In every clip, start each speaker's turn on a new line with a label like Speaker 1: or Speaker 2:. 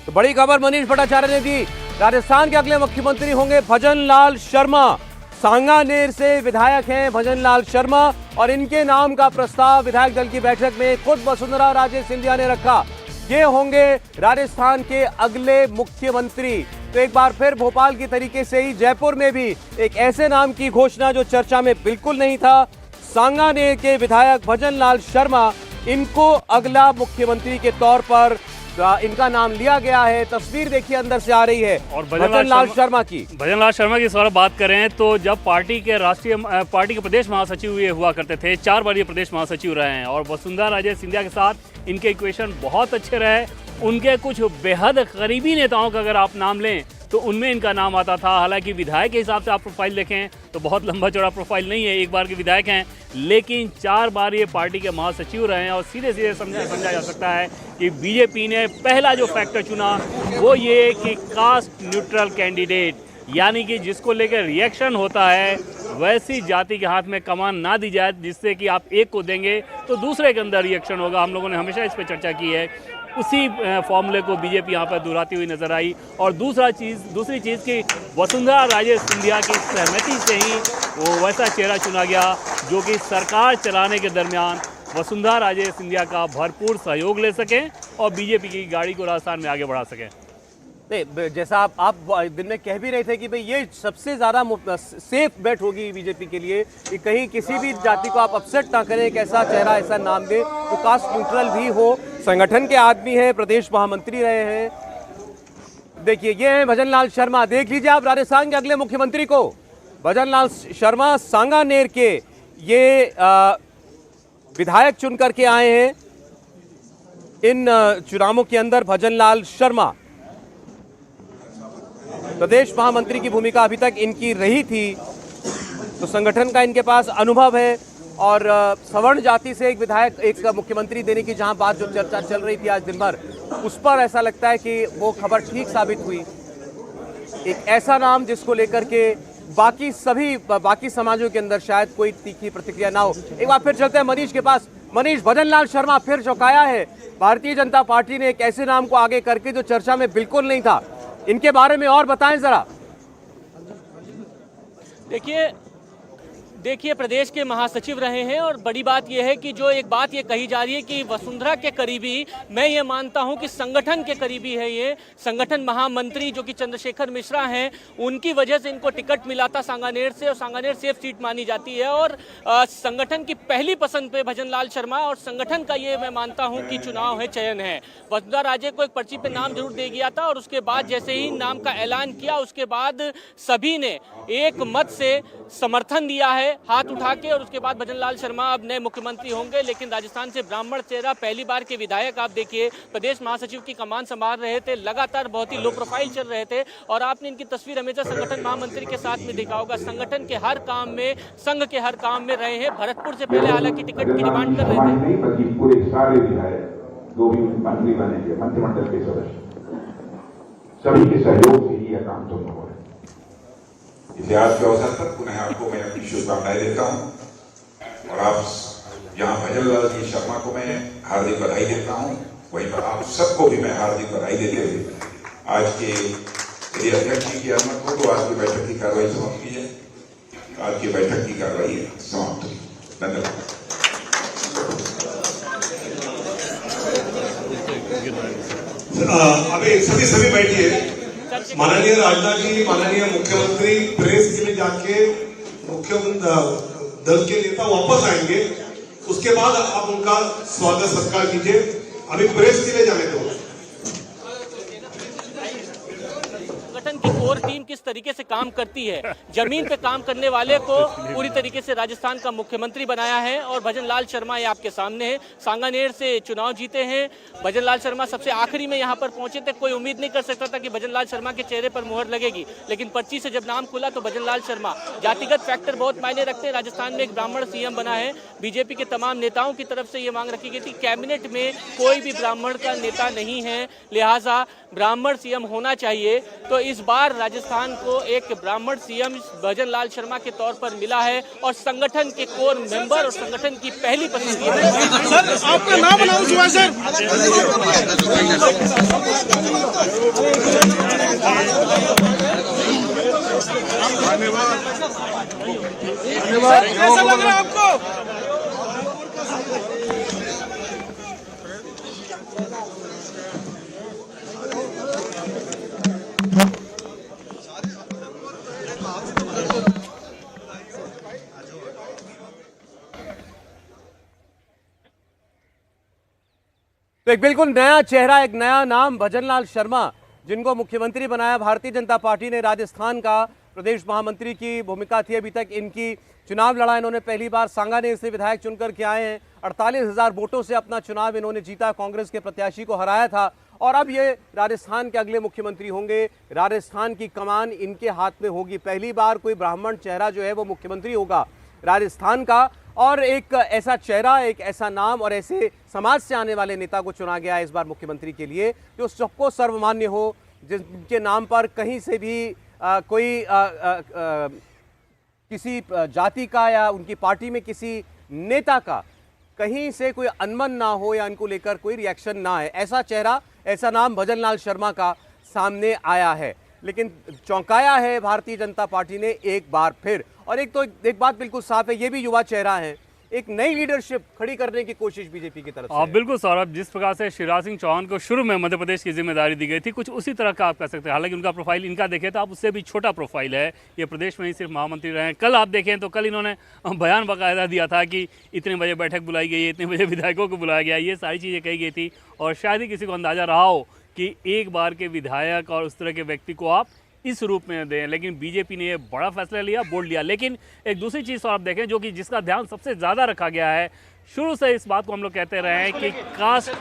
Speaker 1: तो बड़ी खबर मनीष भट्टाचार्य ने दी। राजस्थान के अगले मुख्यमंत्री होंगे भजन लाल शर्मा। सांगानेर से विधायक हैं भजन लाल शर्मा और इनके नाम का प्रस्ताव विधायक दल की बैठक में खुद वसुंधरा राजे सिंधिया ने रखा। ये होंगे राजस्थान के अगले मुख्यमंत्री। तो एक बार फिर भोपाल की तरीके से ही जयपुर में भी एक ऐसे नाम की घोषणा जो चर्चा में बिल्कुल नहीं था। सांगानेर के विधायक भजन लाल शर्मा, इनको अगला मुख्यमंत्री के तौर पर इनका नाम लिया गया है। तस्वीर देखिए अंदर से आ रही है और भजन लाल शर्मा की।
Speaker 2: भजन लाल शर्मा की इस बार बात करें तो जब पार्टी के प्रदेश महासचिव ये हुआ करते थे, 4 बार ये प्रदेश महासचिव रहे हैं और वसुंधरा राजे सिंधिया के साथ इनके इक्वेशन बहुत अच्छे रहे। उनके कुछ बेहद करीबी नेताओं का अगर आप नाम लें तो उनमें इनका नाम आता था। हालांकि विधायक के हिसाब से आप प्रोफाइल देखें तो बहुत लंबा चौड़ा प्रोफाइल नहीं है, एक बार के विधायक हैं, लेकिन 4 बार ये पार्टी के महासचिव रहे हैं और सीधे सीधे समझा जा सकता है कि बीजेपी ने पहला जो फैक्टर चुना वो ये कि कास्ट न्यूट्रल कैंडिडेट, यानी कि जिसको लेकर रिएक्शन होता है वैसी जाति के हाथ में कमान ना दी जाए जिससे कि आप एक को देंगे तो दूसरे के अंदर रिएक्शन होगा। हम लोगों ने हमेशा इस पर चर्चा की है। उसी फॉर्मूले को बीजेपी यहाँ पर दोहराती हुई नजर आई। और दूसरी चीज़ कि वसुंधरा राजे सिंधिया की सहमति से ही वो वैसा चेहरा चुना गया जो कि सरकार चलाने के दरमियान वसुंधरा राजे सिंधिया का भरपूर सहयोग ले सकें और बीजेपी की गाड़ी को राजस्थान में आगे बढ़ा सकें।
Speaker 1: नहीं, जैसा आप दिन में कह भी रहे थे कि भाई ये सबसे ज़्यादा सेफ बेट होगी बीजेपी के लिए कि कहीं किसी भी जाति को आप अपसेट ना करें, एक ऐसा चेहरा ऐसा नाम दे तो कास्ट न्यूट्रल भी हो। संगठन के आदमी हैं, प्रदेश महामंत्री रहे हैं। देखिए ये हैं भजन लाल शर्मा। देख लीजिए आप राजस्थान के अगले मुख्यमंत्री को। भजन लाल शर्मा सांगानेर के ये विधायक चुन करके आए हैं इन चुनावों के अंदर। भजन लाल शर्मा प्रदेश महामंत्री की भूमिका अभी तक इनकी रही थी, तो संगठन का इनके पास अनुभव है और सवर्ण जाति से एक विधायक एक मुख्यमंत्री देने की जहां बात जो चर्चा चल रही थी आज दिन भर, उस पर ऐसा लगता है कि वो खबर ठीक साबित हुई। एक ऐसा नाम जिसको लेकर के बाकी समाजों के अंदर शायद कोई तीखी प्रतिक्रिया ना हो। एक बार फिर चलते हैं मनीष के पास। मनीष, भजन लाल शर्मा फिर चौंकाया है। भारतीय जनता पार्टी ने एक ऐसे नाम को आगे करके जो चर्चा में बिल्कुल नहीं था, इनके बारे में और बताएं जरा।
Speaker 3: देखिए प्रदेश के महासचिव रहे हैं और बड़ी बात यह है कि जो एक बात ये कही जा रही है कि वसुंधरा के करीबी, मैं ये मानता हूं कि संगठन के करीबी है। ये संगठन महामंत्री जो कि चंद्रशेखर मिश्रा हैं, उनकी वजह से इनको टिकट मिला था सांगानेर से और सांगानेर सेफ सीट मानी जाती है और संगठन की पहली पसंद पे भजन लाल शर्मा और संगठन का ये मैं मानता हूँ कि चुनाव है, चयन है। वसुंधरा राजे को एक पर्ची पे नाम जरूर दे गया था और उसके बाद जैसे ही नाम का ऐलान किया उसके बाद सभी ने एक मत से समर्थन दिया है हाथ उठा के और उसके बाद भजन लाल शर्मा अब नए मुख्यमंत्री होंगे। लेकिन राजस्थान से ब्राह्मण चेहरा, पहली बार के विधायक, आप देखिए प्रदेश महासचिव की कमान संभाल रहे थे, लगातार बहुत ही लो प्रोफाइल चल रहे थे और आपने इनकी तस्वीर हमेशा संगठन महामंत्री के साथ में देखा होगा। संगठन के हर काम में, संघ के हर काम में रहे हैं। भरतपुर से पहले हालांकि टिकट की डिमांड कर रहे थे।
Speaker 4: पूरे सारे विधायक जो भी मंत्री बने थे, मंत्रिमंडल के सदस्य, सभी के सहयोग से ही यह काम संभव है। इतिहास के अवसर पर पुनः आपको मैं अपनी शुभकामनाएं देता हूं और आप जहां भजन लाल जी शर्मा को मैं हार्दिक बधाई देता हूं, वहीं पर आप सबको भी मैं हार्दिक बधाई देते हुए आज के यदि अध्यक्ष जी की अनुमति हो तो आज की बैठक की कार्रवाई समाप्त की जाए। आज की बैठक की कार्रवाई समाप्त हुई। धन्यवाद।
Speaker 5: अभी सभी बैठिए। माननीय राजनाथ जी, माननीय मुख्यमंत्री प्रेस के लिए जाके मुख्यमंत्री दल के नेता वापस आएंगे, उसके बाद आप उनका स्वागत सत्कार कीजिए। अभी प्रेस के लिए जाने दो।
Speaker 3: संगठन की कोर टीम किस तरीके से काम करती है, जमीन पे काम करने वाले को पूरी तरीके से राजस्थान का मुख्यमंत्री बनाया है और भजन लाल शर्मा ये आपके सामने है। सांगानेर से चुनाव जीते हैं। भजन लाल शर्मा सबसे आखिरी में यहाँ पर पहुंचे थे। कोई उम्मीद नहीं कर सकता था कि भजन लाल शर्मा के चेहरे पर मुहर लगेगी, लेकिन पर्ची से जब नाम खुला तो भजन लाल शर्मा। जातिगत फैक्टर बहुत मायने रखते हैं। राजस्थान में एक ब्राह्मण सीएम बना है। बीजेपी के तमाम नेताओं की तरफ से ये मांग रखी गई थी, कैबिनेट में कोई भी ब्राह्मण का नेता नहीं है, लिहाजा ब्राह्मण सीएम होना चाहिए। तो इस बार राजस्थान राजस्थान को एक ब्राह्मण सीएम भजन लाल शर्मा के तौर पर मिला है और संगठन के कोर मेंबर और संगठन की पहली पसंदगी
Speaker 5: सर आपका नाम अनाउंस हुआ सर। धन्यवाद। कैसा लग रहा है आपको?
Speaker 1: तो एक बिल्कुल नया चेहरा, एक नया नाम भजनलाल शर्मा, जिनको मुख्यमंत्री बनाया भारतीय जनता पार्टी ने। राजस्थान का प्रदेश महामंत्री की भूमिका थी अभी तक इनकी। चुनाव लड़ा इन्होंने पहली बार, सांगानेर से विधायक चुनकर के आए हैं। 48,000 वोटों से अपना चुनाव इन्होंने जीता, कांग्रेस के प्रत्याशी को हराया था और अब ये राजस्थान के अगले मुख्यमंत्री होंगे। राजस्थान की कमान इनके हाथ में होगी। पहली बार कोई ब्राह्मण चेहरा जो है वो मुख्यमंत्री होगा राजस्थान का, और एक ऐसा चेहरा, एक ऐसा नाम और ऐसे समाज से आने वाले नेता को चुना गया है इस बार मुख्यमंत्री के लिए, जो सबको सर्वमान्य हो, जिनके नाम पर कहीं से भी कोई किसी जाति का या उनकी पार्टी में किसी नेता का कहीं से कोई अनबन ना हो या इनको लेकर कोई रिएक्शन ना आए। ऐसा चेहरा, ऐसा नाम भजनलाल शर्मा का सामने आया है। लेकिन चौंकाया है भारतीय जनता पार्टी ने एक बार फिर। और एक बात बिल्कुल साफ है, ये भी युवा चेहरा है। एक नई लीडरशिप खड़ी करने की कोशिश बीजेपी की तरफ से।
Speaker 2: बिल्कुल सौरभ, जिस प्रकार से शिवराज सिंह चौहान को शुरू में मध्य प्रदेश की जिम्मेदारी दी गई थी, कुछ उसी तरह का आप कह सकते हैं। हालांकि उनका प्रोफाइल इनका देखें तो आप उससे भी छोटा प्रोफाइल है। ये प्रदेश में ही सिर्फ महामंत्री रहे हैं। कल आप देखें तो कल इन्होंने बयान बाकायदा दिया था कि इतने बजे बैठक बुलाई गई है, इतने बजे विधायकों को बुलाया गया, ये सारी चीज़ें कही गई थी। और शायद ही किसी को अंदाजा रहा हो कि एक बार के विधायक और उस तरह के व्यक्ति को आप इस रूप में दें। लेकिन बीजेपी ने ये बड़ा फैसला लिया, बोल्ड लिया। लेकिन एक दूसरी चीज़ तो आप देखें, जो कि जिसका ध्यान सबसे ज़्यादा रखा गया है, शुरू से इस बात को हम लोग कहते रहे हैं कि कास्ट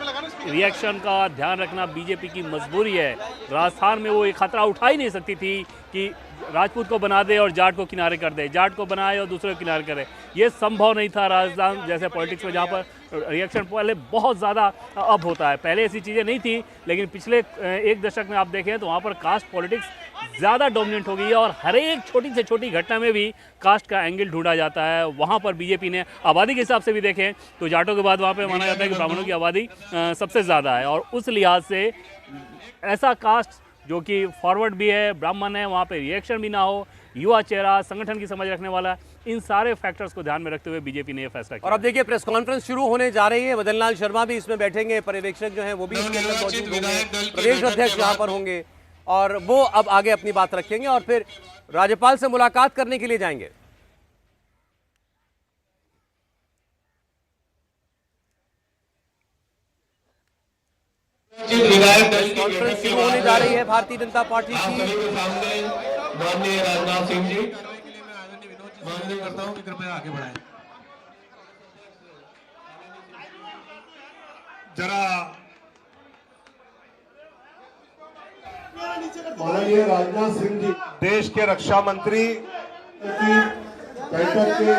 Speaker 2: रिएक्शन का ध्यान रखना बीजेपी की मजबूरी है। राजस्थान में वो ये खतरा उठा ही नहीं सकती थी कि राजपूत को बना दे और जाट को किनारे कर दे, जाट को बनाए और दूसरे को किनारे करे। ये संभव नहीं था राजस्थान जैसे पॉलिटिक्स में, जहाँ पर रिएक्शन पहले बहुत ज़्यादा अब होता है। पहले ऐसी चीज़ें नहीं थी, लेकिन पिछले एक दशक में आप देखें तो वहाँ पर कास्ट पॉलिटिक्स ज़्यादा डोमिनेंट हो गई है और हर एक छोटी से छोटी घटना में भी कास्ट का एंगल ढूंढा जाता है। वहाँ पर बीजेपी ने आबादी के हिसाब से भी देखें तो जाटों के बाद वहाँ पे माना जाता है कि ब्राह्मणों की आबादी सबसे ज़्यादा है, और उस लिहाज से ऐसा कास्ट जो कि फॉरवर्ड भी है, ब्राह्मण है, वहाँ पे रिएक्शन भी ना हो, युवा चेहरा, संगठन की समझ रखने वाला, इन सारे फैक्टर्स को ध्यान में रखते हुए बीजेपी ने यह फैसला किया।
Speaker 1: और अब देखिए प्रेस कॉन्फ्रेंस शुरू होने जा रही है। भजनलाल शर्मा भी इसमें बैठेंगे, पर्यवेक्षक जो हैं वो भी इसके अंदर मौजूद होंगे, प्रदेश अध्यक्ष यहाँ पर होंगे और वो अब आगे अपनी बात रखेंगे और फिर राज्यपाल से मुलाकात करने के लिए जाएंगे। कॉन्फ्रेंस शुरू होने जा रही है भारतीय जनता पार्टी की।
Speaker 6: माननीय राजनाथ सिंह जी, माननीय करता हूं कि कृपया आगे बढ़ाएं।
Speaker 5: जरा
Speaker 6: माननीय राजनाथ सिंह जी,
Speaker 5: देश के रक्षा मंत्री
Speaker 6: की बैठक के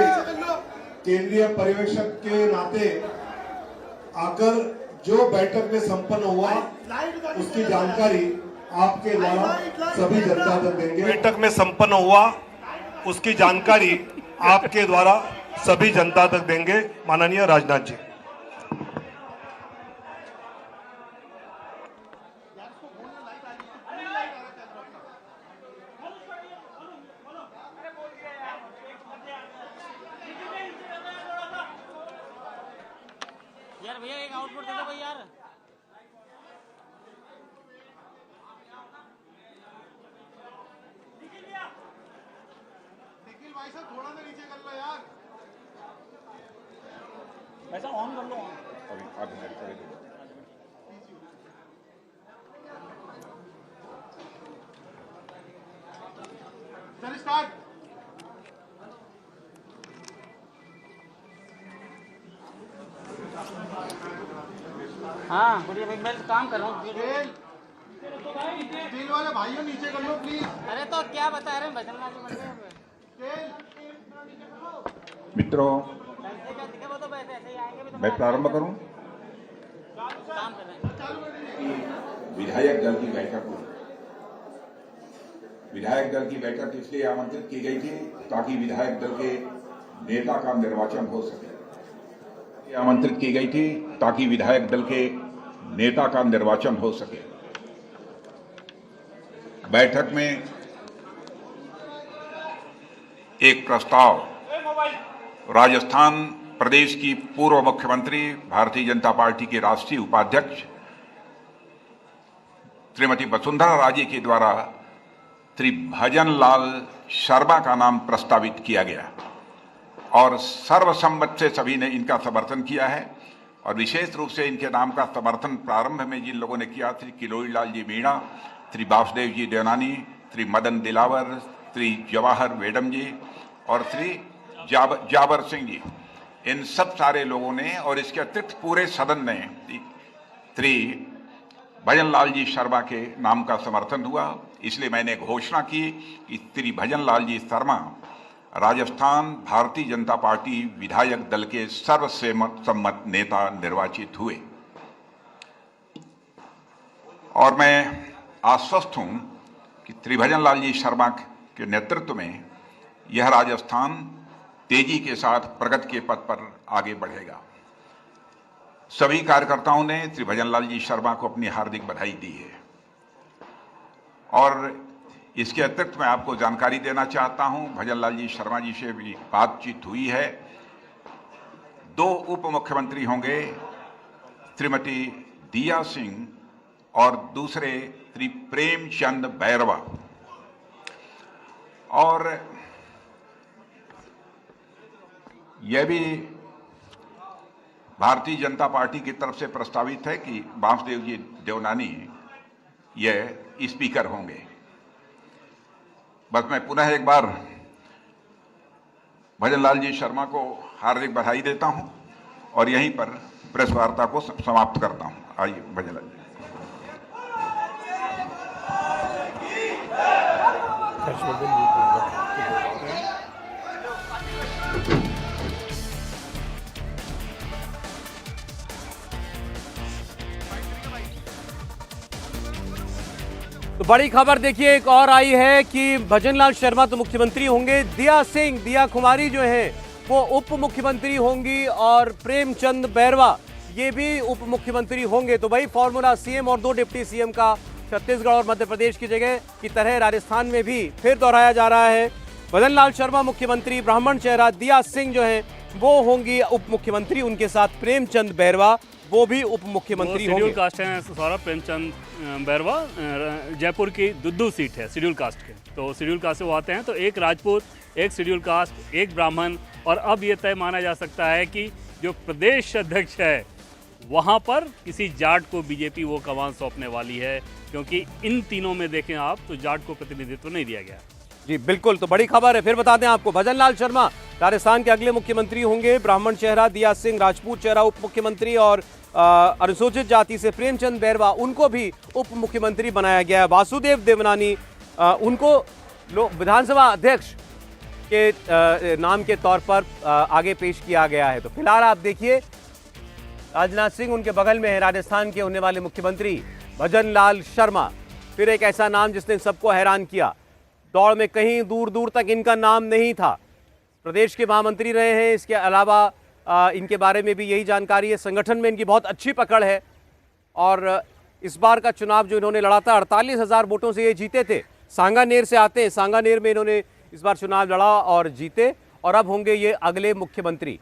Speaker 6: केंद्रीय पर्यवेक्षक के नाते आकर जो बैठक में संपन्न हुआ उसकी जानकारी आपके द्वारा सभी जनता तक देंगे।
Speaker 5: बैठक में संपन्न हुआ उसकी जानकारी आपके द्वारा सभी जनता तक देंगे। माननीय राजनाथ जी।
Speaker 3: यार भैया एक आउटपुट दे दो भाई यार।
Speaker 5: निखिल भाई साहब थोड़ा सा नीचे कर लो यार।
Speaker 3: वैसा ऑन कर लो।
Speaker 5: चल स्टार्ट।
Speaker 3: हाँ बढ़िया भाई, मैं काम कर रहा हूँ।
Speaker 5: तेल वाले भाइयों नीचे कर लो प्लीज।
Speaker 3: अरे तो क्या बता रहे हैं, भजनलाल जी बन गए।
Speaker 4: मित्रों,
Speaker 3: वो तो वैसे ऐसे ही आएंगे।
Speaker 4: मैं प्रारंभ करूं।
Speaker 3: काम कर रहे हैं।
Speaker 4: विधायक दल की बैठक हुई विधायक दल की बैठक इसलिए आमंत्रित की गई थी ताकि विधायक दल के नेता का निर्वाचन हो सके। आमंत्रित की गई थी ताकि विधायक दल के नेता का निर्वाचन हो सके। बैठक में एक प्रस्ताव राजस्थान प्रदेश की पूर्व मुख्यमंत्री, भारतीय जनता पार्टी के राष्ट्रीय उपाध्यक्ष श्रीमती वसुंधरा राजे के द्वारा श्री भजन लाल शर्मा का नाम प्रस्तावित किया गया और सर्वसम्मत से सभी ने इनका समर्थन किया है। और विशेष रूप से इनके नाम का समर्थन प्रारंभ में जिन लोगों ने किया, श्री किरोड़ी लाल जी मीणा, श्री वासुदेव जी देवनानी, श्री मदन दिलावर, श्री जवाहर वेडम जी और श्री जाबर सिंह जी, इन सब सारे लोगों ने और इसके अतिरिक्त पूरे सदन ने श्री भजन लाल जी शर्मा के नाम का समर्थन हुआ। इसलिए मैंने घोषणा की कि श्री भजन लाल जी शर्मा राजस्थान भारतीय जनता पार्टी विधायक दल के सर्वसम्मत नेता निर्वाचित हुए। और मैं आश्वस्त हूं कि श्री भजन लाल जी शर्मा के नेतृत्व में यह राजस्थान तेजी के साथ प्रगति के पथ पर आगे बढ़ेगा। सभी कार्यकर्ताओं ने श्री भजन लाल जी शर्मा को अपनी हार्दिक बधाई दी है। और इसके अतिरिक्त मैं आपको जानकारी देना चाहता हूं, भजन लाल जी शर्मा जी से भी बातचीत हुई है। 2 उप मुख्यमंत्री होंगे, श्रीमती दिया सिंह और दूसरे श्री प्रेमचंद बैरवा। और यह भी भारतीय जनता पार्टी की तरफ से प्रस्तावित है कि वासुदेव जी देवनानी यह स्पीकर होंगे। बस मैं पुनः एक बार भजन लाल जी शर्मा को हार्दिक बधाई देता हूं और यहीं पर प्रेस वार्ता को समाप्त करता हूं। आइए भजन लाल जी।
Speaker 1: तो बड़ी खबर देखिए एक और आई है कि भजन लाल शर्मा तो मुख्यमंत्री होंगे, दिया कुमारी जो है वो उप मुख्यमंत्री होंगी और प्रेमचंद बैरवा ये भी उप मुख्यमंत्री होंगे। तो भाई फॉर्मूला सीएम और 2 डिप्टी सीएम का छत्तीसगढ़ और मध्य प्रदेश की जगह की तरह राजस्थान में भी फिर दोहराया जा रहा है। भजन लाल शर्मा मुख्यमंत्री, ब्राह्मण चेहरा दिया सिंह जो है वो होंगी उप मुख्यमंत्री, उनके साथ प्रेमचंद बैरवा वो भी उप मुख्यमंत्री होंगे।
Speaker 2: शेड्यूल कास्ट हैं सौरभ प्रेमचंद बैरवा, जयपुर की दुद्दू सीट है शेड्यूल कास्ट के, तो शेड्यूल कास्ट से वो आते हैं। तो एक राजपूत, एक शेड्यूल कास्ट, एक ब्राह्मण। और अब ये तय माना जा सकता है कि जो प्रदेश अध्यक्ष है वहाँ पर किसी जाट को बीजेपी वो कमान सौंपने वाली है, क्योंकि इन तीनों में देखें आप तो जाट को प्रतिनिधित्व नहीं दिया गया।
Speaker 1: जी बिल्कुल, तो बड़ी खबर है। फिर बता दें आपको, भजन लाल शर्मा राजस्थान के अगले मुख्यमंत्री होंगे। ब्राह्मण चेहरा दिया सिंह, राजपूत चेहरा उप मुख्यमंत्री और अनुसूचित जाति से प्रेमचंद बैरवा उनको भी उप मुख्यमंत्री बनाया गया है। वासुदेव देवनानी उनको विधानसभा अध्यक्ष के नाम के तौर पर आगे पेश किया गया है। तो फिलहाल आप देखिए राजनाथ सिंह उनके बगल में है, राजस्थान के होने वाले मुख्यमंत्री भजन लाल शर्मा। फिर एक ऐसा नाम जिसने सबको हैरान किया, दौड़ में कहीं दूर दूर तक इनका नाम नहीं था, प्रदेश के महामंत्री रहे हैं। इसके अलावा इनके बारे में भी यही जानकारी है, संगठन में इनकी बहुत अच्छी पकड़ है और इस बार का चुनाव जो इन्होंने लड़ा था 48,000 वोटों से ये जीते थे। सांगानेर से आते हैं, सांगानेर में इन्होंने इस बार चुनाव लड़ा और जीते और अब होंगे ये अगले मुख्यमंत्री।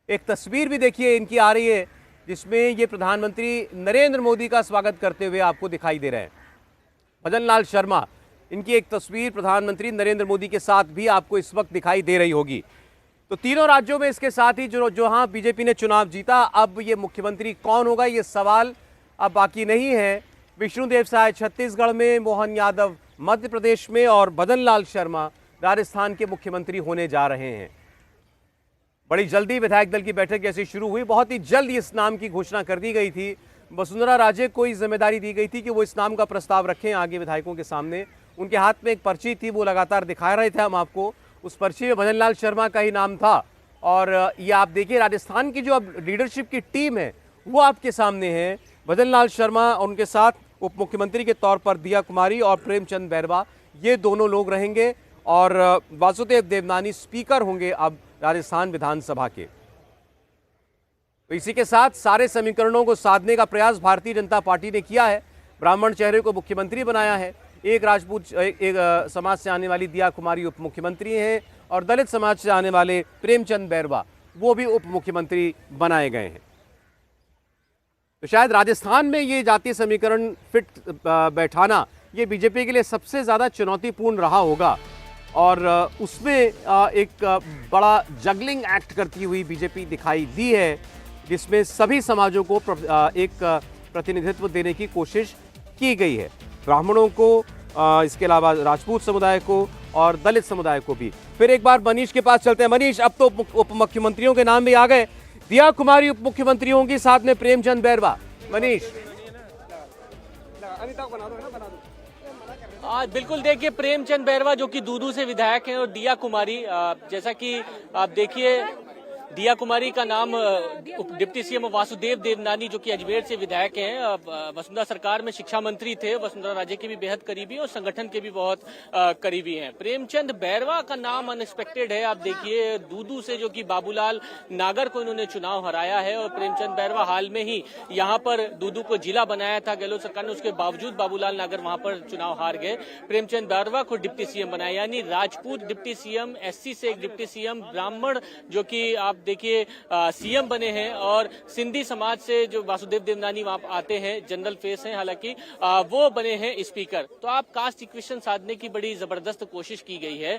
Speaker 1: एक तस्वीर भी देखिए इनकी आ रही है जिसमें ये प्रधानमंत्री नरेंद्र मोदी का स्वागत करते हुए आपको दिखाई दे रहे हैं। भजन लाल शर्मा, इनकी एक तस्वीर प्रधानमंत्री नरेंद्र मोदी के साथ भी आपको इस वक्त दिखाई दे रही होगी। तो तीनों राज्यों में इसके साथ ही जो हाँ बीजेपी ने चुनाव जीता, अब ये मुख्यमंत्री कौन होगा ये सवाल अब बाकी नहीं है। विष्णुदेव साय छत्तीसगढ़ में, मोहन यादव मध्य प्रदेश में और भजन लाल शर्मा राजस्थान के मुख्यमंत्री होने जा रहे हैं। बड़ी जल्दी विधायक दल की बैठक जैसे शुरू हुई, बहुत ही जल्द इस नाम की घोषणा कर दी गई थी। वसुंधरा राजे को इस जिम्मेदारी दी गई थी कि वो इस नाम का प्रस्ताव रखें आगे विधायकों के सामने। उनके हाथ में एक पर्ची थी, वो लगातार दिखा रहे थे हम आपको, उस पर्ची में भजन लाल शर्मा का ही नाम था। और ये आप देखिए राजस्थान की जो अब लीडरशिप की टीम है वो आपके सामने है। भजन लाल शर्मा और उनके साथ उप मुख्यमंत्री के तौर पर दिया कुमारी और प्रेमचंद बैरवा, ये दोनों लोग रहेंगे और वासुदेव देवनानी स्पीकर होंगे अब राजस्थान विधानसभा के। तो इसी के साथ सारे समीकरणों को साधने का प्रयास भारतीय जनता पार्टी ने किया है। ब्राह्मण चेहरे को मुख्यमंत्री बनाया है, एक राजपूत एक समाज से आने वाली दिया कुमारी उप मुख्यमंत्री हैं और दलित समाज से आने वाले प्रेमचंद बैरवा वो भी उप मुख्यमंत्री बनाए गए हैं। तो शायद राजस्थान में ये जातीय समीकरण फिट बैठाना ये बीजेपी के लिए सबसे ज़्यादा चुनौतीपूर्ण रहा होगा और उसमें एक बड़ा जगलिंग एक्ट करती हुई बीजेपी दिखाई दी है, जिसमें सभी समाजों को एक प्रतिनिधित्व देने की कोशिश की गई है। ब्राह्मणों को, इसके अलावा राजपूत समुदाय को और दलित समुदाय को भी। फिर एक बार मनीष के पास चलते हैं। मनीष, अब तो उप मुख्यमंत्रियों के नाम भी आ गए, दिया कुमारी उप मुख्यमंत्री होंगी, साथ में प्रेमचंद बैरवा। मनीष,
Speaker 3: बिल्कुल देखिए, प्रेमचंद बैरवा जो कि दूदू से विधायक हैं और दिया कुमारी, जैसा कि आप देखिए दिया कुमारी का नाम डिप्टी सीएम वासुदेव देवनानी जो कि अजमेर से विधायक हैं, वसुंधरा सरकार में शिक्षा मंत्री थे, वसुंधरा राजे के भी बेहद करीबी और संगठन के भी बहुत करीबी हैं। प्रेमचंद बैरवा का नाम अनएक्सपेक्टेड है। आप देखिए दूदू से जो कि बाबूलाल नागर को इन्होंने चुनाव हराया है और प्रेमचंद बैरवा हाल में ही यहाँ पर दूदू को जिला बनाया था गहलोत सरकार ने, उसके बावजूद बाबूलाल नागर वहां पर चुनाव हार गए। प्रेमचंद बैरवा को डिप्टी सीएम बनाया, यानी राजपूत डिप्टी सीएम, एससी से एक डिप्टी सीएम, ब्राह्मण जो कि आप देखिए सीएम बने हैं और सिंधी समाज से जो वासुदेव देवनानी वहां आते हैं, जनरल फेस हैं हालांकि, वो बने हैं स्पीकर। तो आप कास्ट इक्वेशन साधने की बड़ी जबरदस्त कोशिश की गई है।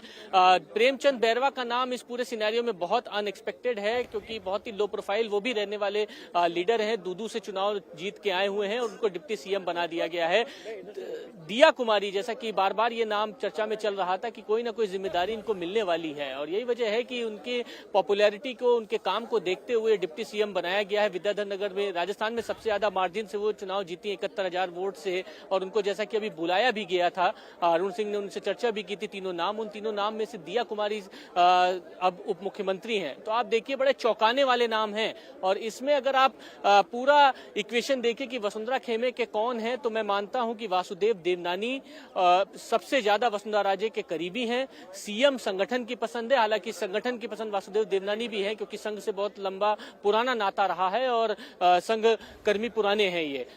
Speaker 3: प्रेमचंद बैरवा का नाम इस पूरे सिनेरियो में बहुत अनएक्सपेक्टेड है क्योंकि बहुत ही लो प्रोफाइल वो भी रहने वाले लीडर हैं, दूदू से चुनाव जीत के आए हुए हैं और उनको डिप्टी सीएम बना दिया गया है। दिया कुमारी, जैसा कि बार बार ये नाम चर्चा में चल रहा था कि कोई ना कोई जिम्मेदारी इनको मिलने वाली है और यही वजह है कि उनकी पॉपुलैरिटी को, उनके काम को देखते हुए डिप्टी सीएम बनाया गया है। विद्याधर नगर में, राजस्थान में सबसे ज्यादा मार्जिन से वो चुनाव जीती 71,000 वोट से और उनको जैसा कि अभी बुलाया भी गया था, अरुण सिंह ने उनसे चर्चा भी की थी तीनों नाम, उन तीनों नाम में से दिया कुमारी अब उप मुख्यमंत्री हैं। तो आप देखिए बड़े चौंकाने वाले नाम हैं और इसमें अगर आप पूरा इक्वेशन देखें कि वसुंधरा खेमे के कौन है, तो मैं मानता हूं कि वासुदेव देवनानी सबसे ज्यादा वसुंधरा राजे के करीबी हैं। सीएम संगठन की पसंद है, हालांकि संगठन की पसंद वासुदेव देवनानी भी है क्योंकि संघ से बहुत लंबा पुराना नाता रहा है और संघ कर्मी पुराने हैं ये।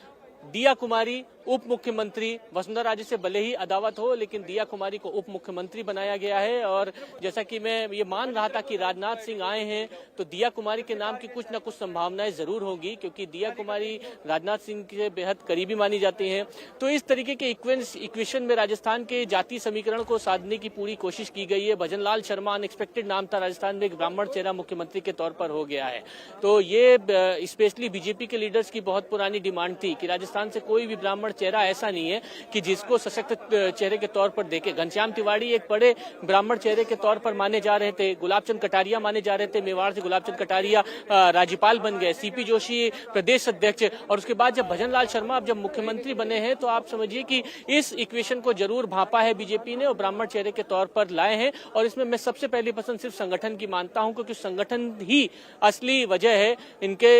Speaker 3: दिया कुमारी उप मुख्यमंत्री, वसुंधरा राजे से भले ही अदावत हो लेकिन दिया कुमारी को उप मुख्यमंत्री बनाया गया है और जैसा कि मैं ये मान रहा था कि राजनाथ सिंह आए हैं तो दिया कुमारी के नाम की कुछ न कुछ संभावनाएं जरूर होगी क्योंकि दिया कुमारी राजनाथ सिंह के बेहद करीबी मानी जाती हैं। तो इस तरीके के इक्वेशन में राजस्थान के जातीय समीकरण को साधने की पूरी कोशिश की गई है। भजनलाल शर्मा अनएक्सपेक्टेड नाम था, राजस्थान में एक ब्राह्मण चेहरा मुख्यमंत्री के तौर पर हो गया है। तो ये स्पेशली बीजेपी के लीडर्स की बहुत पुरानी डिमांड थी कि राजस्थान से कोई भी ब्राह्मण चेहरा ऐसा नहीं है कि जिसको सशक्त चेहरे के तौर पर देखे। घनश्याम तिवारी एक बड़े ब्राह्मण चेहरे के तौर पर माने जा रहे थे, गुलाबचंद कटारिया माने जा रहे थे, मेवाड़ से गुलाबचंद कटारिया राज्यपाल बन गए, सीपी जोशी प्रदेश अध्यक्ष और उसके बाद जब भजनलाल शर्मा अब जब मुख्यमंत्री बने हैं तो आप समझिए कि इस इक्वेशन को जरूर भांपा है बीजेपी ने और ब्राह्मण चेहरे के तौर पर लाए हैं। और इसमें मैं सबसे पहली पसंद सिर्फ संगठन की मानता हूं क्योंकि संगठन ही असली वजह है इनके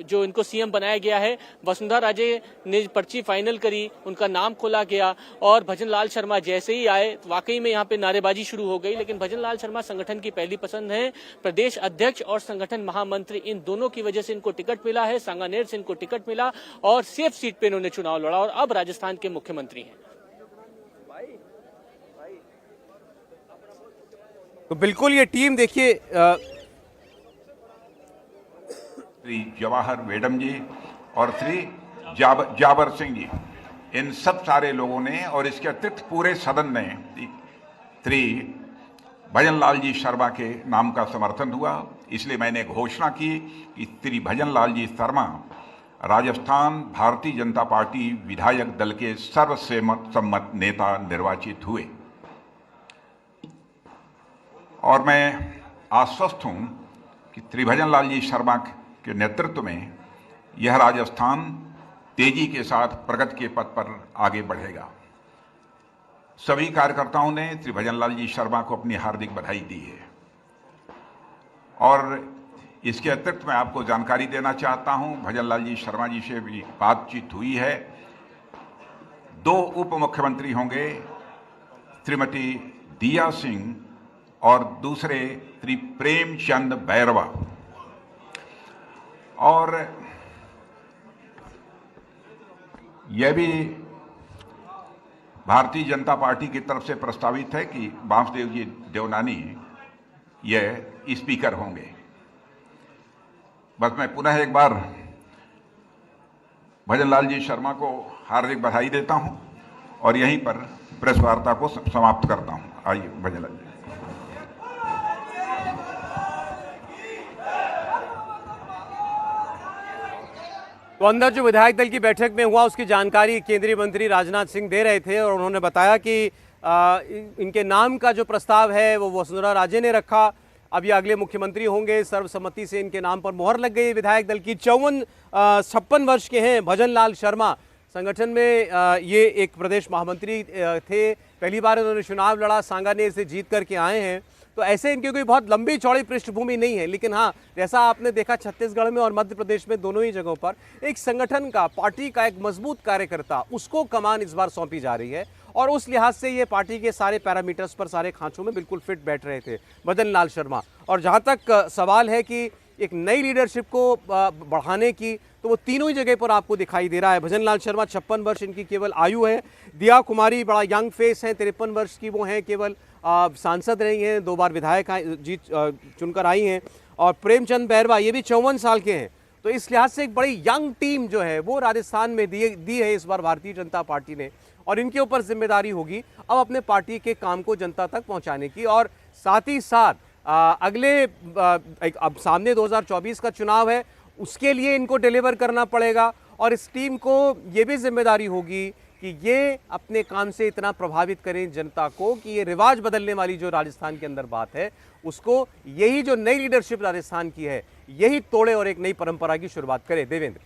Speaker 3: जो इनको सीएम बनाया गया है। वसुंधरा राजे ने पर्ची फाइनल करी, उनका नाम खोला गया और भजनलाल शर्मा जैसे ही आए वाकई में यहाँ पे नारेबाजी शुरू हो गई, लेकिन भजनलाल शर्मा संगठन की पहली पसंद है। प्रदेश अध्यक्ष और संगठन महामंत्री, इन दोनों की वजह से इनको टिकट मिला है, सांगानेर से इनको टिकट मिला और सेफ सीट पे इन्होंने चुनाव लड़ा और अब राजस्थान के मुख्यमंत्री हैं।
Speaker 1: तो बिल्कुल ये टीम देखिए,
Speaker 4: श्री जवाहर वेडम जी और श्री जाबर सिंह जी, इन सब सारे लोगों ने और इसके अतिरिक्त पूरे सदन ने श्री भजनलाल जी शर्मा के नाम का समर्थन हुआ। इसलिए मैंने घोषणा की कि श्री भजनलाल जी शर्मा राजस्थान भारतीय जनता पार्टी विधायक दल के सर्वसम्मत नेता निर्वाचित हुए और मैं आश्वस्त हूं कि श्री भजनलाल जी शर्मा के नेतृत्व में यह राजस्थान तेजी के साथ प्रगति के पथ पर आगे बढ़ेगा। सभी कार्यकर्ताओं ने श्री भजनलाल जी शर्मा को अपनी हार्दिक बधाई दी है और इसके अतिरिक्त मैं आपको जानकारी देना चाहता हूं, भजनलाल जी शर्मा जी से भी बातचीत हुई है। 2 उप मुख्यमंत्री होंगे, श्रीमती दिया सिंह और दूसरे श्री प्रेमचंद बैरवा। और यह भी भारतीय जनता पार्टी की तरफ से प्रस्तावित है कि वासुदेव जी देवनानी यह स्पीकर होंगे। बस मैं पुनः एक बार भजनलाल जी शर्मा को हार्दिक बधाई देता हूं और यहीं पर प्रेस वार्ता को समाप्त करता हूं। आइए भजनलाल जी।
Speaker 1: तो अंदर जो विधायक दल की बैठक में हुआ उसकी जानकारी केंद्रीय मंत्री राजनाथ सिंह दे रहे थे और उन्होंने बताया कि इनके नाम का जो प्रस्ताव है वो वसुंधरा राजे ने रखा। अब ये अगले मुख्यमंत्री होंगे, सर्वसम्मति से इनके नाम पर मोहर लग गई। विधायक दल की 56 वर्ष के हैं भजनलाल शर्मा। संगठन में ये एक प्रदेश महामंत्री थे, पहली बार उन्होंने चुनाव लड़ा, सांगानेर से जीत करके आए हैं। तो ऐसे इनकी कोई बहुत लंबी चौड़ी पृष्ठभूमि नहीं है, लेकिन हाँ, जैसा आपने देखा छत्तीसगढ़ में और मध्य प्रदेश में दोनों ही जगहों पर एक संगठन का, पार्टी का एक मजबूत कार्यकर्ता, उसको कमान इस बार सौंपी जा रही है और उस लिहाज से ये पार्टी के सारे पैरामीटर्स पर, सारे खांचों में बिल्कुल फिट बैठ रहे थे भजनलाल शर्मा। और जहाँ तक सवाल है कि एक नई लीडरशिप को बढ़ाने की, तो वो तीनों ही जगह पर आपको दिखाई दे रहा है। भजनलाल शर्मा 56 वर्ष इनकी केवल आयु है। दिया कुमारी बड़ा यंग फेस हैं, 53 वर्ष की वो हैं, केवल सांसद रही हैं, 2 बार विधायक जीत चुनकर आई हैं। और प्रेमचंद बैरवा ये भी 54 साल के हैं। तो इस लिहाज से एक बड़ी यंग टीम जो है वो राजस्थान में दी है इस बार भारतीय जनता पार्टी ने, और इनके ऊपर जिम्मेदारी होगी अब अपने पार्टी के काम को जनता तक पहुंचाने की। और साथ ही साथ अगले अब सामने 2024 का चुनाव है, उसके लिए इनको डिलीवर करना पड़ेगा और इस टीम को ये भी जिम्मेदारी होगी कि ये अपने काम से इतना प्रभावित करें जनता को कि ये रिवाज बदलने वाली जो राजस्थान के अंदर बात है उसको, यही जो नई लीडरशिप राजस्थान की है यही तोड़े और एक नई परंपरा की शुरुआत करे। देवेंद्र।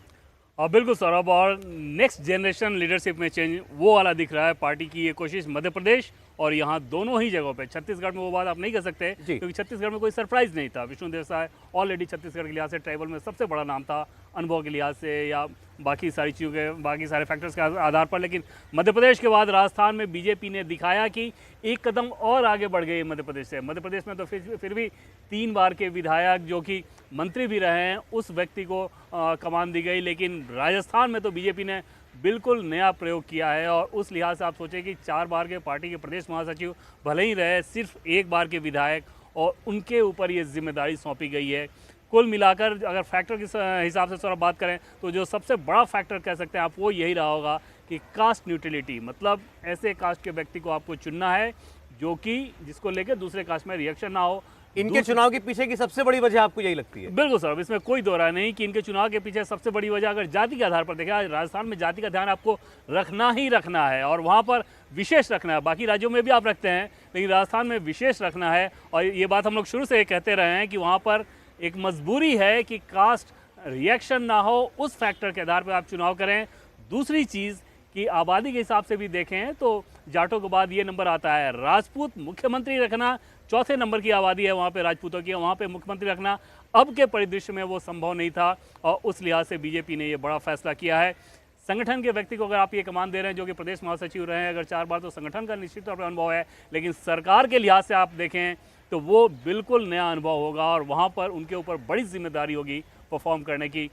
Speaker 2: बिल्कुल सौरभ, और नेक्स्ट जनरेशन लीडरशिप में चेंज वो वाला दिख रहा है पार्टी की ये कोशिश मध्य प्रदेश और यहाँ दोनों ही जगहों पे। छत्तीसगढ़ में वो बात आप नहीं कर सकते क्योंकि छत्तीसगढ़ में कोई सरप्राइज नहीं था। विष्णुदेव साय ऑलरेडी छत्तीसगढ़ के लिहाज से ट्राइबल में सबसे बड़ा नाम था, अनुभव के लिहाज से या बाकी सारी चीज़ों के, बाकी सारे फैक्टर्स के आधार पर। लेकिन मध्य प्रदेश के बाद राजस्थान में बीजेपी ने दिखाया कि एक कदम और आगे बढ़ गई मध्य प्रदेश से। मध्य प्रदेश में तो फिर भी 3 बार के विधायक जो कि मंत्री भी रहे हैं उस व्यक्ति को कमान दी गई, लेकिन राजस्थान में तो बीजेपी ने बिल्कुल नया प्रयोग किया है। और उस लिहाज से आप सोचें कि 4 बार के पार्टी के प्रदेश महासचिव भले ही रहे, सिर्फ 1 बार के विधायक, और उनके ऊपर ये जिम्मेदारी सौंपी गई है। कुल मिलाकर अगर फैक्टर के हिसाब से थोड़ा बात करें तो जो सबसे बड़ा फैक्टर कह सकते हैं आप वो यही रहा होगा कि कास्ट न्यूट्रलिटी, मतलब ऐसे कास्ट के व्यक्ति को आपको चुनना है जो कि जिसको लेकर दूसरे कास्ट में रिएक्शन ना हो।
Speaker 1: इनके चुनाव के पीछे की सबसे बड़ी वजह आपको यही लगती है?
Speaker 2: बिल्कुल सर, इसमें कोई दो राय नहीं कि इनके चुनाव के पीछे सबसे बड़ी वजह अगर जाति के आधार पर देखा, राजस्थान में जाति का ध्यान आपको रखना ही रखना है और वहाँ पर विशेष रखना है। बाकी राज्यों में भी आप रखते हैं लेकिन राजस्थान में विशेष रखना है। और ये बात हम लोग शुरू से कहते रहे हैं कि वहाँ पर एक मजबूरी है कि कास्ट रिएक्शन ना हो, उस फैक्टर के आधार पर आप चुनाव करें। दूसरी चीज़ कि आबादी के हिसाब से भी देखें तो जाटों के बाद ये नंबर आता है। राजपूत मुख्यमंत्री रखना, 4थे नंबर की आबादी है वहाँ पे राजपूतों की, वहाँ पे मुख्यमंत्री रखना अब के परिदृश्य में वो संभव नहीं था और उस लिहाज से बीजेपी ने ये बड़ा फैसला किया है। संगठन के व्यक्ति को अगर आप ये कमान दे रहे हैं जो कि प्रदेश महासचिव रहे हैं अगर 4 बार, तो संगठन का निश्चित तौर पर अनुभव है, लेकिन सरकार के लिहाज से आप देखें तो वो बिल्कुल नया अनुभव होगा और वहाँ पर उनके ऊपर बड़ी जिम्मेदारी होगी परफॉर्म करने की।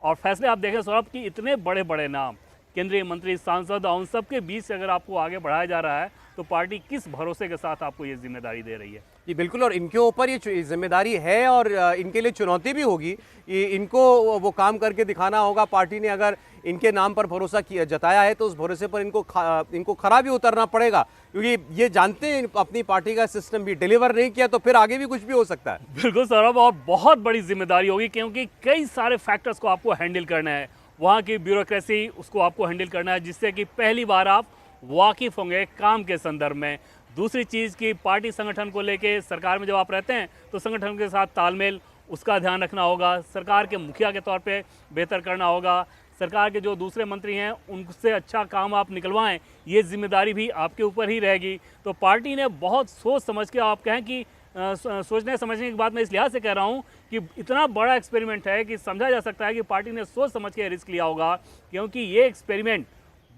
Speaker 2: और फैसले आप देखें सौरभ कि इतने बड़े बड़े नाम, केंद्रीय मंत्री, सांसद, उन सब के बीच से अगर आपको आगे बढ़ाया जा रहा है तो पार्टी किस भरोसे के साथ आपको ये जिम्मेदारी दे रही है?
Speaker 1: जी बिल्कुल, और इनके ऊपर ये जिम्मेदारी है और इनके लिए चुनौती भी होगी। इनको वो काम करके दिखाना होगा। पार्टी ने अगर इनके नाम पर भरोसा किया जताया है तो उस भरोसे पर इनको खरा भी उतरना पड़ेगा, क्योंकि ये जानते हैं अपनी पार्टी का सिस्टम भी डिलीवर नहीं किया तो फिर आगे भी कुछ भी हो सकता है।
Speaker 2: बिल्कुल सौरभ, और बहुत बड़ी जिम्मेदारी होगी क्योंकि कई सारे फैक्टर्स को आपको हैंडल करना है। वहाँ की ब्यूरोक्रेसी उसको आपको हैंडल करना है जिससे कि पहली बार आप वाकिफ होंगे काम के संदर्भ में। दूसरी चीज़ की पार्टी संगठन को लेके सरकार में जब आप रहते हैं तो संगठन के साथ तालमेल, उसका ध्यान रखना होगा। सरकार के मुखिया के तौर पे बेहतर करना होगा। सरकार के जो दूसरे मंत्री हैं उनसे अच्छा काम आप निकलवाएं, ये जिम्मेदारी भी आपके ऊपर ही रहेगी। तो पार्टी ने बहुत सोच समझ के, आप कहें कि सोचने समझने की बात मैं इस लिहाज से कह रहा हूँ कि इतना बड़ा एक्सपेरिमेंट है कि समझा जा सकता है कि पार्टी ने सोच समझ के रिस्क लिया होगा, क्योंकि ये एक्सपेरिमेंट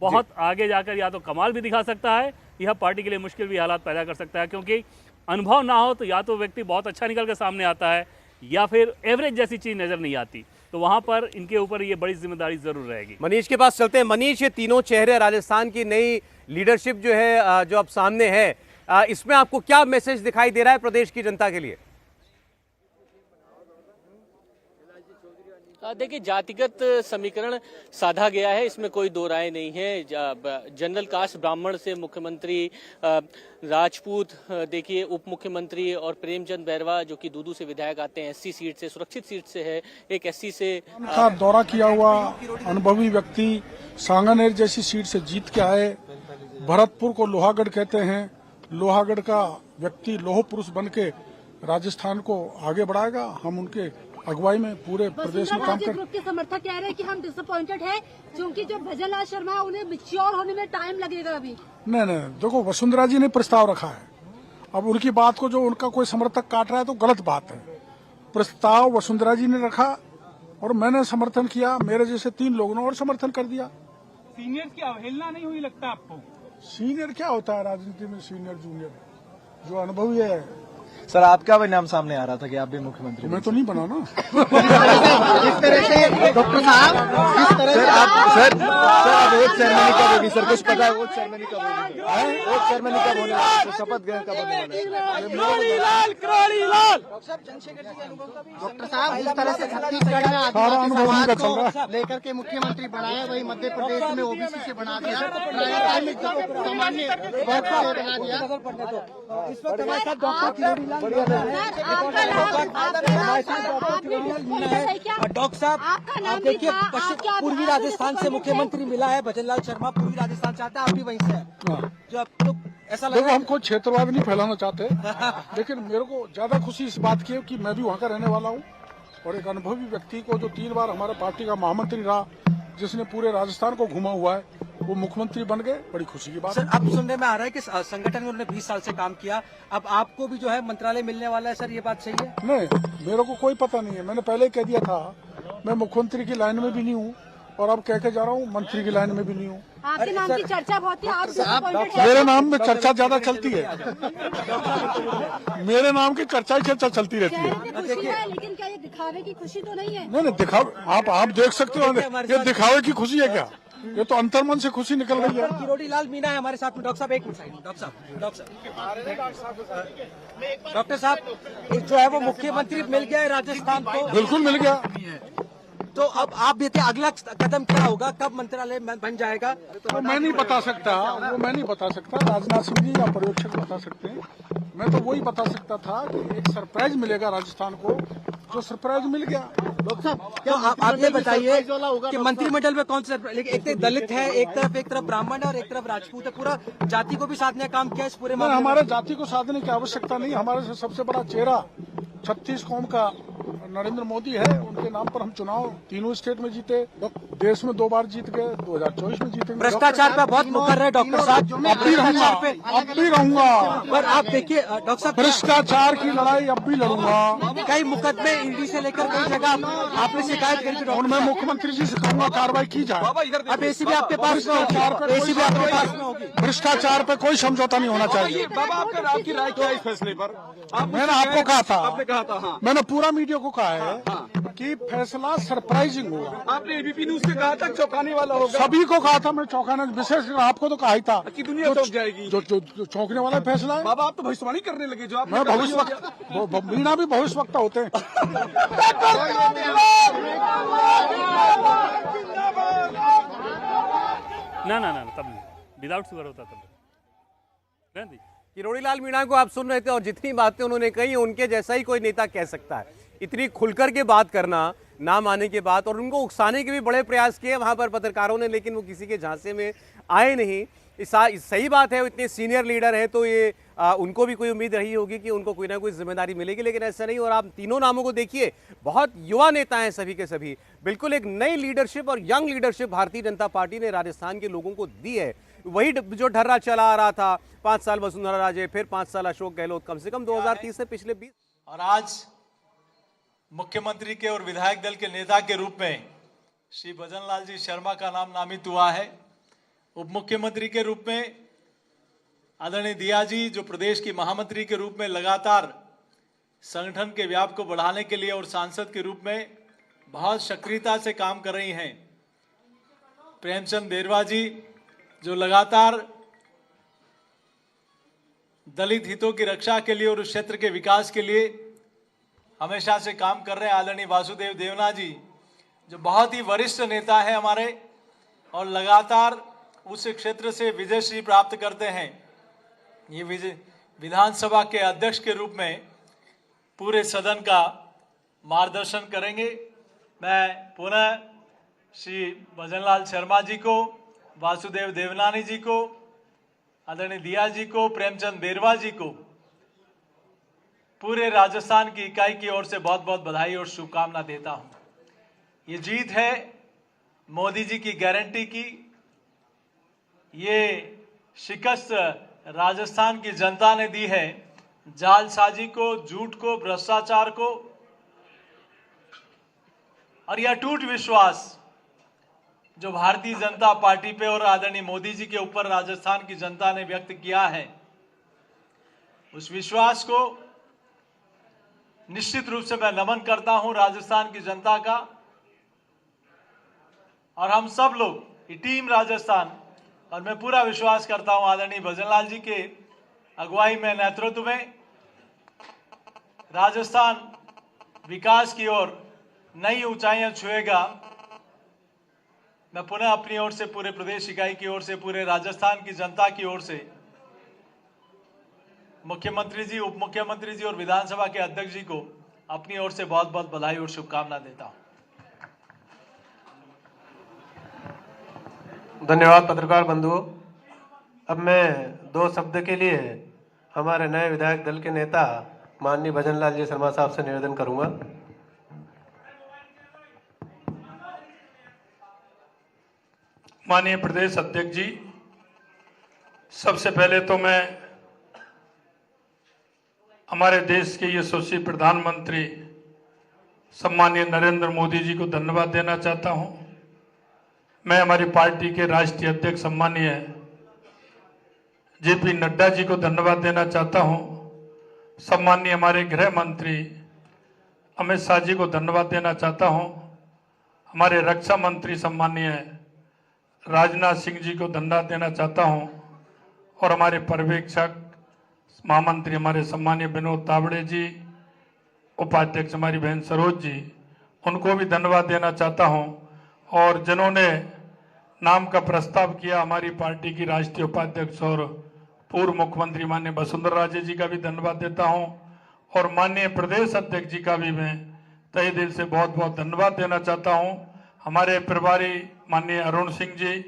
Speaker 2: बहुत आगे जाकर या तो कमाल भी दिखा सकता है यह पार्टी के लिए मुश्किल भी हालात पैदा कर सकता है, क्योंकि अनुभव ना हो तो या तो व्यक्ति बहुत अच्छा निकल के सामने आता है या फिर एवरेज जैसी चीज़ नज़र नहीं आती। तो वहाँ पर इनके ऊपर ये बड़ी जिम्मेदारी ज़रूर रहेगी।
Speaker 1: मनीष के पास चलते हैं। मनीष, ये तीनों चेहरे राजस्थान की नई लीडरशिप जो है, जो अब सामने है, इसमें आपको क्या मैसेज दिखाई दे रहा है प्रदेश की जनता के लिए?
Speaker 3: देखिए, जातिगत समीकरण साधा गया है, इसमें कोई दो राय नहीं है। जनरल कास्ट ब्राह्मण से मुख्यमंत्री, राजपूत देखिए उप मुख्यमंत्री, और प्रेमचंद बैरवा जो कि दूदू से विधायक आते हैं, एससी सीट से, सुरक्षित सीट से है, एक एससी से
Speaker 7: का दौरा किया हुआ अनुभवी व्यक्ति सांगानेर जैसी सीट से जीत के आए। भरतपुर को लोहागढ़ कहते हैं, लोहागढ़ का व्यक्ति लोह पुरुष बन के राजस्थान को आगे बढ़ाएगा। हम उनके अगुवाई में पूरे प्रदेश में काम कर।
Speaker 8: ग्रुप के समर्थक कह रहे हैं कि हम डिसअपॉइंटेड है क्योंकि जो भजन लाल शर्मा है उन्हें मैच्योर होने में टाइम लगेगा अभी।
Speaker 7: नहीं, देखो, वसुंधरा जी ने प्रस्ताव रखा है। अब उनकी बात को जो उनका कोई समर्थक काट रहा है तो गलत बात है। प्रस्ताव वसुंधरा जी ने रखा और मैंने समर्थन किया, मेरे जैसे 3 लोगों ने और समर्थन कर दिया।
Speaker 9: सीनियर की अवहेलना नहीं हुई लगता आपको?
Speaker 7: सीनियर क्या होता है राजनीति में? सीनियर जूनियर जो अनुभवी है।
Speaker 10: सर, आपका भी नाम सामने आ रहा था कि आप भी मुख्यमंत्री?
Speaker 7: मैं तो नहीं बना ना।
Speaker 10: इस तरह से डॉक्टर साहब, इस तरह से आप सर आप वोट सेरेमनी कब होगी? सर कुछ पता है वोट सेरेमनी कब होगी? वोट सेरेमनी कब होने वाली है? शपथ ग्रहण कब होने वाला है?
Speaker 11: डॉक्टर साहब, जिस तरह से छत्तीसगढ़ में आदिवासी समाज को लेकर के मुख्यमंत्री बनाया, वही मध्य प्रदेश में ओबीसी से बना दिया, सामान्य वर्ग से बना दिया।
Speaker 10: इस वक्त हमारे साथ डॉक्टर डॉक्टर साहब, आप देखिए पूर्वी राजस्थान से मुख्यमंत्री मिला है भजन लाल शर्मा, पूर्वी राजस्थान चाहता है, आप भी वहीं से हैं। जो अब तो ऐसा लग रहा है,
Speaker 7: हमको क्षेत्रवाद नहीं फैलाना चाहते, लेकिन मेरे को ज्यादा खुशी इस बात की है कि मैं भी वहाँ का रहने वाला हूँ और एक अनुभवी व्यक्ति को जो 3 बार हमारे पार्टी का महामंत्री रहा, जिसने पूरे राजस्थान को घुमा हुआ है, वो मुख्यमंत्री बन गए। बड़ी खुशी की बात।
Speaker 10: सर, अब सुनने में आ रहा है कि संगठन में उन्होंने 20 साल से काम किया, अब आपको भी जो है मंत्रालय मिलने वाला है। सर, ये बात सही है?
Speaker 7: नहीं, मेरे को कोई पता नहीं है। मैंने पहले ही कह दिया था, मैं मुख्यमंत्री की लाइन में भी नहीं हूँ और अब कह के जा रहा हूँ मंत्री की लाइन में भी नहीं हूँ।
Speaker 8: आपके नाम की चर्चा बहुत है, आप डिसअपॉइंटेड हैं?
Speaker 7: मेरे नाम में चर्चा ज्यादा चलती है। मेरे नाम की चर्चा ही चर्चा चलती रहती है।
Speaker 8: लेकिन क्या ये दिखावे की खुशी तो नहीं है?
Speaker 7: नहीं, दिखावे आप देख सकते हो, ये दिखावे की खुशी है क्या? ये तो अंतर्मन से खुशी निकल रही है।
Speaker 10: किरोड़ी लाल मीणा है हमारे साथ में। डॉक्टर साहब, एक मिनट। डॉक्टर साहब, जो है वो मुख्यमंत्री मिल गया है राजस्थान को?
Speaker 7: बिल्कुल मिल गया।
Speaker 10: तो अब आप भी अगला कदम क्या होगा, कब मंत्रालय बन जाएगा?
Speaker 7: तो मैं नहीं बता सकता, वो मैं नहीं बता सकता। राजनाथ सिंह जी या पर्यवेक्षक बता सकते हैं। मैं तो वही बता सकता था कि एक सरप्राइज मिलेगा राजस्थान को, जो सरप्राइज मिल गया।
Speaker 10: डॉक्टर साहब, क्या आप ये बताइए कि मंत्रिमंडल में कौन सा, लेकिन एक दलित है एक तरफ ब्राह्मण है और एक तरफ राजपूत है, पूरा जाति को भी साधने का काम किया इस पूरे मामले में?
Speaker 7: हमारे जाति को साधने की आवश्यकता नहीं। हमारे सबसे बड़ा चेहरा 36 कौम का नरेंद्र मोदी है, उनके नाम पर हम चुनाव तीनों स्टेट में जीते, देश में 2 बार जीत गए, 2024 में जीतेंगे।
Speaker 10: भ्रष्टाचार पे बहुत मुखर है डॉक्टर साहब,
Speaker 7: अब भी रहूंगा।
Speaker 10: पर आप देखिए डॉक्टर साहब,
Speaker 7: भ्रष्टाचार की लड़ाई अब भी लड़ूंगा।
Speaker 10: कई मुकदमे ईडी से लेकर कई जगह आपने शिकायत करी थी।
Speaker 7: और मैं मुख्यमंत्री जी से कहूंगा कार्रवाई की जाए।
Speaker 10: अब एसीबी आपके पास में होगी।
Speaker 7: भ्रष्टाचार पे कोई समझौता नहीं होना चाहिए।
Speaker 9: बाबा, आपकी राय क्या है इस फैसले पर?
Speaker 7: मैंने आपको कहा था,
Speaker 9: आपने कहा था, हाँ।
Speaker 7: मैंने पूरा मीडिया को कहा है कि फैसला सरप्राइजिंग होगा।
Speaker 9: आपने एबीपी न्यूज से कहा था चौंकाने वाला होगा।
Speaker 7: सभी को कहा था, मैं चौंकाने, विशेष आपको तो कहा ही था
Speaker 9: कि दुनिया चौंक जाएगी।
Speaker 7: जो चौंकने वाला फैसला है।
Speaker 9: बाबा, आप तो भविष्यवाणी करने लगे। जो आप
Speaker 7: मैं भविष्य मीणा भी भविष्यवक्ता होते हैं।
Speaker 2: ना तब नहीं, विदाउट शुगर होता तब।
Speaker 1: किरोड़ी लाल मीणा को आप सुन रहे थे और जितनी बातें उन्होंने कही, उनके जैसा ही कोई नेता कह सकता है। इतनी खुलकर के बात करना नाम आने के बाद, और उनको उकसाने के भी बड़े प्रयास किए वहां पर पत्रकारों ने, लेकिन वो किसी के झांसे में आए नहीं। सही बात है, वो इतने सीनियर लीडर है तो ये उनको भी कोई उम्मीद रही होगी कि उनको कोई ना कोई जिम्मेदारी मिलेगी, लेकिन ऐसा नहीं। और आप तीनों नामों को देखिए, बहुत युवा नेता हैं सभी के सभी। बिल्कुल एक नई लीडरशिप और young leadership Bharatiya Janata party ने राजस्थान के लोगों को दी है। वही जो ढर्रा चला आ रहा था, 5 साल वसुंधरा राजे, फिर 5 साल अशोक गहलोत, कम से कम 2030 से पिछले 20।
Speaker 12: और आज मुख्यमंत्री के और विधायक दल के नेता के रूप में श्री भजन लाल जी शर्मा का नाम नामित हुआ है। उप मुख्यमंत्री के रूप में आदरणीय दिया जी जो प्रदेश की महामंत्री के रूप में लगातार संगठन के व्याप को बढ़ाने के लिए और सांसद के रूप में बहुत सक्रियता से काम कर रही हैं। प्रेमचंद बेरवा जी जो लगातार दलित हितों की रक्षा के लिए और उस क्षेत्र के विकास के लिए हमेशा से काम कर रहे हैं। आदरणीय वासुदेव देवना जी जो बहुत ही वरिष्ठ नेता है हमारे और लगातार उस क्षेत्र से विजयश्री प्राप्त करते हैं। ये विधानसभा के अध्यक्ष के रूप में पूरे सदन का मार्गदर्शन करेंगे। मैं पुनः श्री भजनलाल शर्मा जी को, वासुदेव देवनानी जी को, आदरणीय दिया जी को, प्रेमचंद बेरवा जी को पूरे राजस्थान की इकाई की ओर से बहुत बहुत बधाई और शुभकामना देता हूं। ये जीत है मोदी जी की गारंटी की। ये शिकस्त राजस्थान की जनता ने दी है जालसाजी को, झूठ को, भ्रष्टाचार को, और यह अटूट विश्वास जो भारतीय जनता पार्टी पे और आदरणीय मोदी जी के ऊपर राजस्थान की जनता ने व्यक्त किया है, उस विश्वास को निश्चित रूप से मैं नमन करता हूं राजस्थान की जनता का। और हम सब लोग ये टीम राजस्थान, और मैं पूरा विश्वास करता हूं आदरणीय भजनलाल जी के अगुवाई में, नेतृत्व में राजस्थान विकास की ओर नई ऊंचाइयां छुएगा। मैं पुनः अपनी ओर से, पूरे प्रदेश इकाई की ओर से, पूरे राजस्थान की जनता की ओर से मुख्यमंत्री जी, उप मुख्यमंत्री जी और विधानसभा के अध्यक्ष जी को अपनी ओर से बहुत बहुत बधाई और शुभकामना देता हूं।
Speaker 13: धन्यवाद पत्रकार बंधुओं। अब मैं दो शब्द के लिए हमारे नए विधायक दल के नेता माननीय भजनलाल जी शर्मा साहब से निवेदन करूंगा।
Speaker 5: माननीय प्रदेश अध्यक्ष जी, सबसे पहले तो मैं हमारे देश के यशस्वी प्रधानमंत्री सम्मानीय नरेंद्र मोदी जी को धन्यवाद देना चाहता हूं। मैं हमारी पार्टी के राष्ट्रीय अध्यक्ष सम्मानीय जेपी नड्डा जी को धन्यवाद देना चाहता हूं। सम्मानीय हमारे गृह मंत्री अमित शाह जी को धन्यवाद देना चाहता हूं। हमारे रक्षा मंत्री सम्मानीय राजनाथ सिंह जी को धन्यवाद देना चाहता हूं। और हमारे पर्यवेक्षक महामंत्री हमारे सम्मानीय विनोद तावड़े जी, उपाध्यक्ष हमारी बहन सरोज जी, उनको भी धन्यवाद देना चाहता हूं। और जिन्होंने नाम का प्रस्ताव किया, हमारी पार्टी की राष्ट्रीय उपाध्यक्ष और पूर्व मुख्यमंत्री माननीय वसुंधरा राजे जी का भी धन्यवाद देता हूं। और माननीय प्रदेश अध्यक्ष जी का भी मैं तहे दिल से बहुत बहुत धन्यवाद देना चाहता हूं। हमारे प्रभारी माननीय अरुण सिंह जी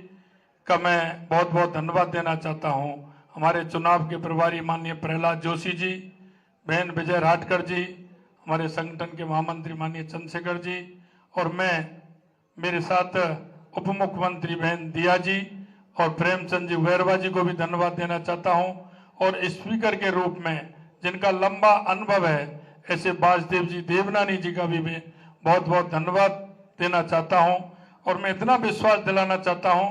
Speaker 5: का मैं बहुत बहुत धन्यवाद देना चाहता हूं। हमारे चुनाव के प्रभारी माननीय प्रहलाद जोशी जी, बहन विजय राठकर जी, हमारे संगठन के महामंत्री माननीय चंद्रशेखर जी, और मैं मेरे साथ उप मुख्यमंत्री बहन दिया जी और प्रेमचंद जी बेरवा जी को भी धन्यवाद देना चाहता हूं। और स्पीकर के रूप में जिनका लंबा अनुभव है, ऐसे वासुदेव जी देवनानी जी का भी मैं बहुत बहुत धन्यवाद देना चाहता हूं। और मैं इतना विश्वास दिलाना चाहता हूं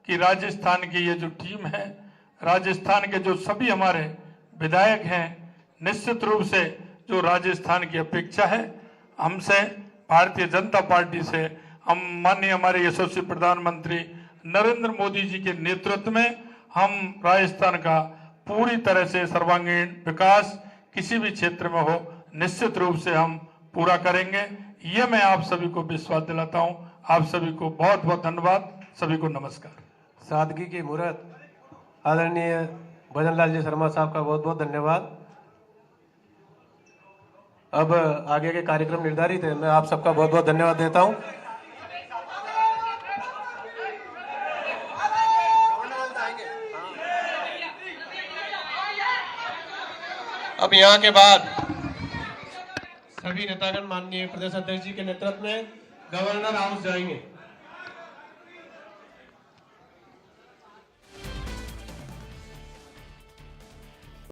Speaker 5: कि राजस्थान की ये जो टीम है, राजस्थान के जो सभी हमारे विधायक हैं, निश्चित रूप से जो राजस्थान की अपेक्षा है हमसे, भारतीय जनता पार्टी से, हम माननीय हमारे यशस्वी प्रधानमंत्री नरेंद्र मोदी जी के नेतृत्व में हम राजस्थान का पूरी तरह से सर्वांगीण विकास किसी भी क्षेत्र में हो, निश्चित रूप से हम पूरा करेंगे। ये मैं आप सभी को विश्वास दिलाता हूं। आप सभी को बहुत बहुत धन्यवाद। सभी को नमस्कार।
Speaker 13: सादगी की मुहूर्त आदरणीय भजनलाल जी शर्मा साहब का बहुत बहुत धन्यवाद। अब आगे के कार्यक्रम निर्धारित है। मैं आप सबका बहुत बहुत धन्यवाद देता हूं। अब यहाँ के बाद सभी नेतागण माननीय प्रदेश अध्यक्ष जी के नेतृत्व में गवर्नर हाउस जाएंगे।